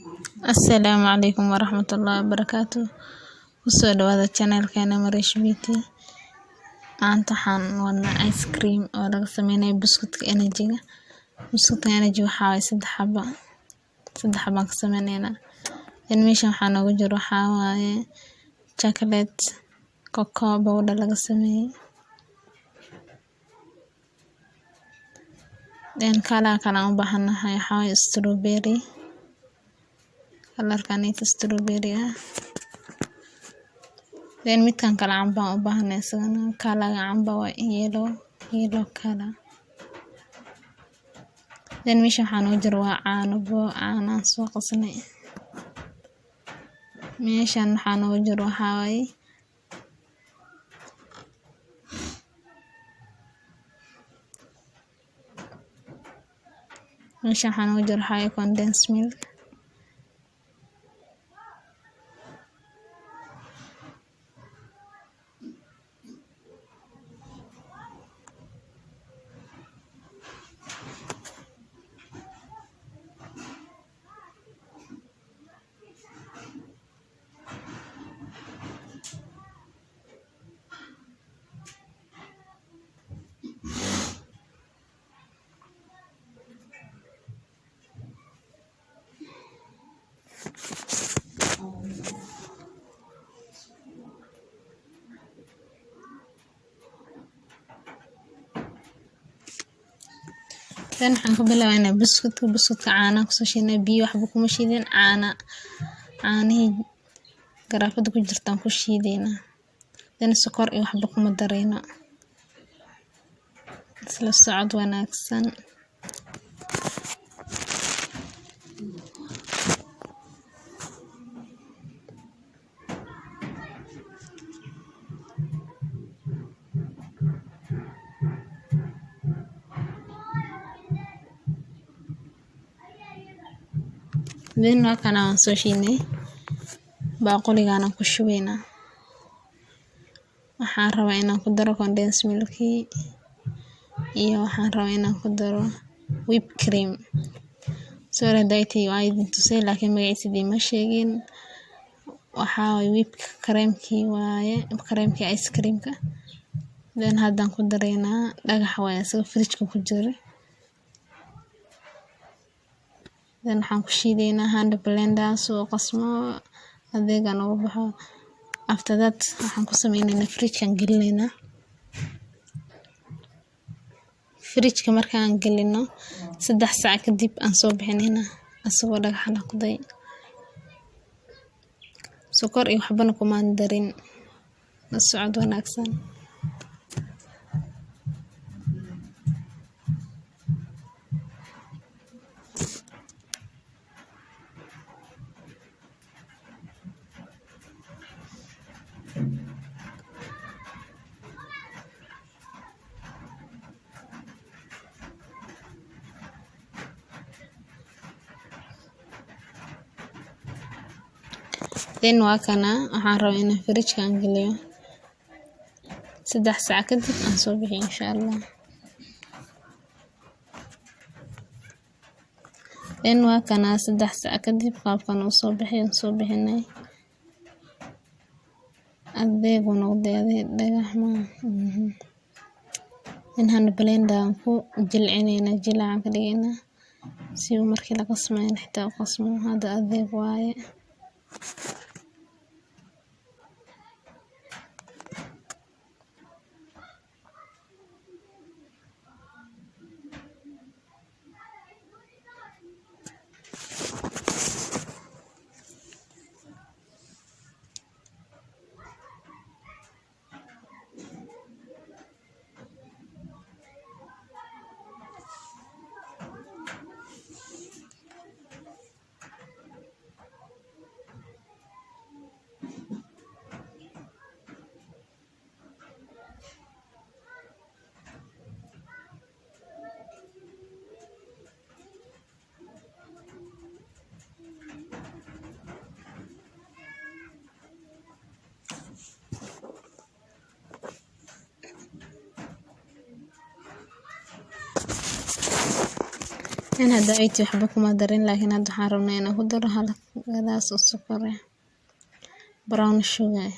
Assalaamu calaykum waraxmatullaahi wabarakaatuh. Kusoo dhawaada channelkeena Marish Beauty. Maanta waxaan wadnaa ice cream oo laga sameynayo buskudka energy-ga. Buskudka energy waxaa waaye saddex xabaan ka sameynaynaa. Meeshan waxaa noogu jiro waxaa waaye chocolate, cocoa powder laga sameeyey, kala aan u baahanahay waxaa waaye strawberry, kalarkanita strawberry ah. Midkan kale camba u baahanahay isagana kalaga camba waa yellow color. Meeshan waxaa noogu jiro waa caano aan soo qasnay. Meeshan waxaa noogu jiro waxaa waaye condensed milk. Waxaan ku bilaabaynaa buskudka caana ku soo shiidnay, biyo waxba kuma shiidin, caanihii garaafada ku jirtaan ku shiidaynaa. Sokor iyo waxba kuma darayno. Isla socod wanaagsan. Waa kana waan soo shiidnay, baaquligaana ku shubaynaa. Waxaan rabaa inaan ku daro condensed milk iyo waxaan rabaa inaan ku daro whipped cream. Waa idin tusay laakiin magaciisa ma sheegin. Waxaa waaye whipped cream-kii ice cream-ka. Haddaan ku daraynaa dhagax waaye asagoo fridge-ka ku jira. Waxaan ku shiidaynaa hand blender soo qasmo adeegan ugu baxo. After that waxaan ku sameynaynaa fridge-kan gelinaynaa. Fridge-ka markaan gelino 3 saac kadib aan soo bixinaynaa asagoo dhagax la qoday. Sokor iyo waxbana kuma darin. La socod wanaagsan. Waa kana waxaan rabaa inaan fridge-kan geliyo 3 saac kadib aan soo bixiyo inshallah. Waa kana 3 saac kadib qaabkan uu soo bixinay. Adeegu noqday dhagax ma. Hand blender ku jilcinaynaa jilaacan ka dhigaynaa si uu markii la qasmayo xitaa u qasmo. Hada adeeg waaye. أنا دعيت يحبكم أدرين لكن هذا حارمنا أنا هدر هلا غلاس السكر براون الشوغر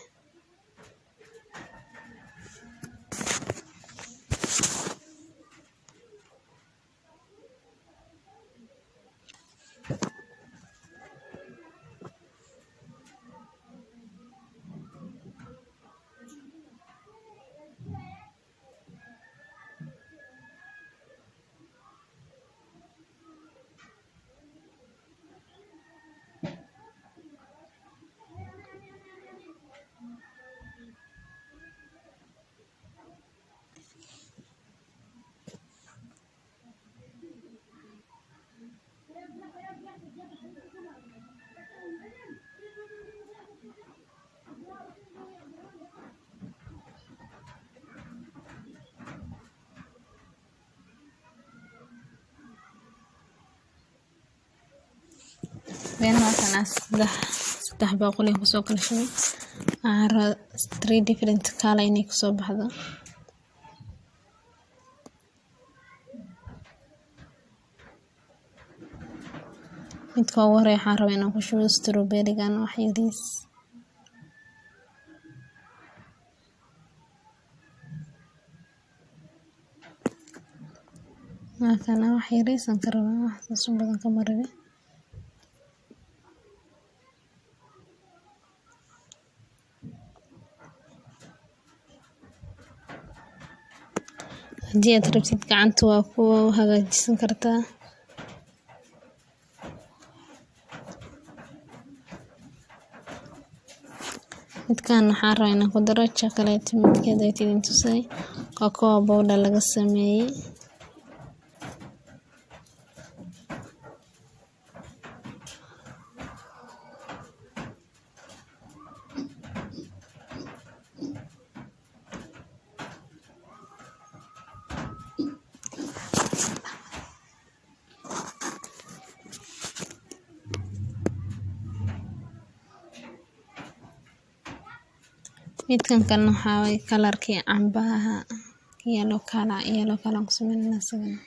بين مثلا صدح باقولي كسو كل شيء عارة 3 different color إني كسو بحضا midka ugu horeeya waxaan rabaa inaan ku shubo strawberry-gan wax yariis markana wax yariisan ka rabaa wax soo badan kama rabi haddii aad rabtid gacanta waa ku hagaajisan kartaa midkaan waxaan rabaa inaan ku daro chocolate midkeeda ay tidin tusay cocoa powder laga sameeyey midkan kan waxaa way kalarkii cambaha yellow color ku sameynaa isagana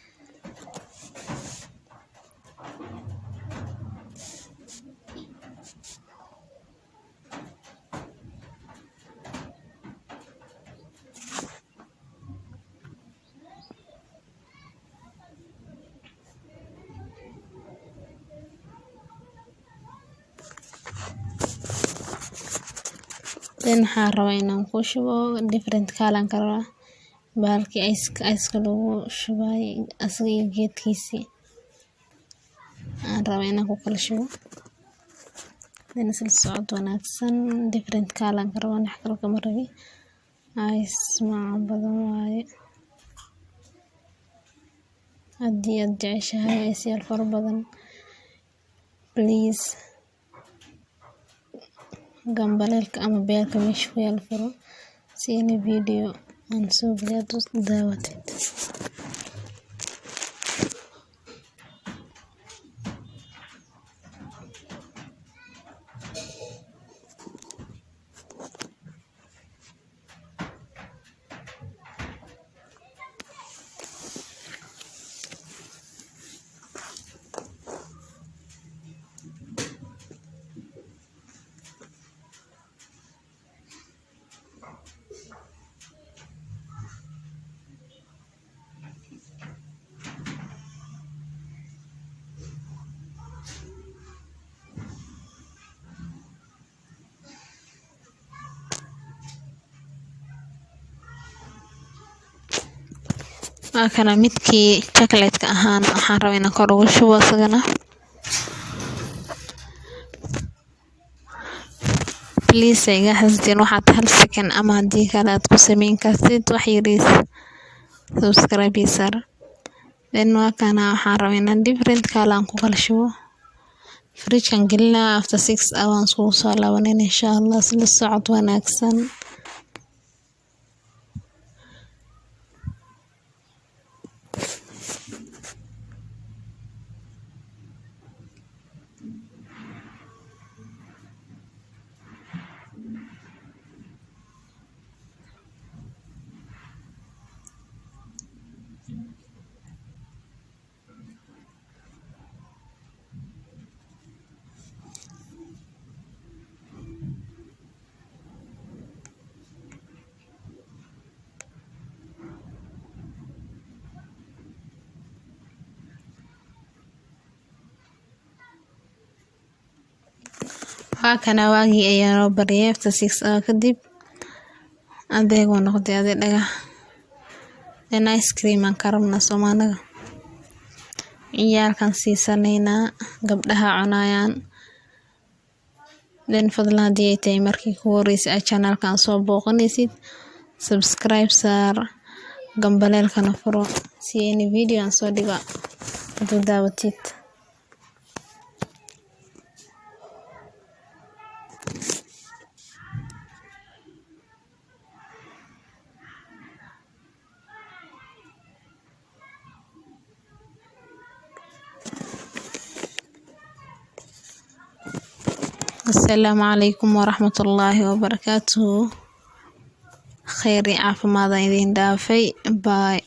waxaan rabaa inaan ku shubo different color ka rabaa bahalkii ice lagu shubay asaga iyo geedkiisii aan rabaa inaan ku kala shubo isla socod wanaagsan different color ka rabaa wax kale kama rabi ice macaan badan waaye haddii aad jeceshahay ice yaal fara badan please gambaleelka ama beelka meesha ku yaal furo si inay video aan soo geliyo daawatid kana midkii chocolate-ka ahaan waxaan rabaa inaan kor ugu shubo isagana please iga xasdin waxaad hal second ama haddii kale aad ku sameyn kartid wax yariis subscribe sar kana waxaan rabaa inaan different color aan ku kala shubo fridge kan gelina after 6 hours ku soo laabaneen insha Allah sila socod wanaagsan waa kana waagii ayaa noo baryay after 6 hours kadib adeego noqday ade dhagax then ice cream aan karabna Soomaaliga ciyaalkan siisanayna gabdhaha cunayaan then fadlan hadii ay tahay markii ku horeysay channelkan soo booqanaysid subscribe saar gambaleelkana furo si ay video aan soo dhigo aad u daawatid. السلام عليكم ورحمة الله وبركاته. خير عافماذا إذن دافي باي.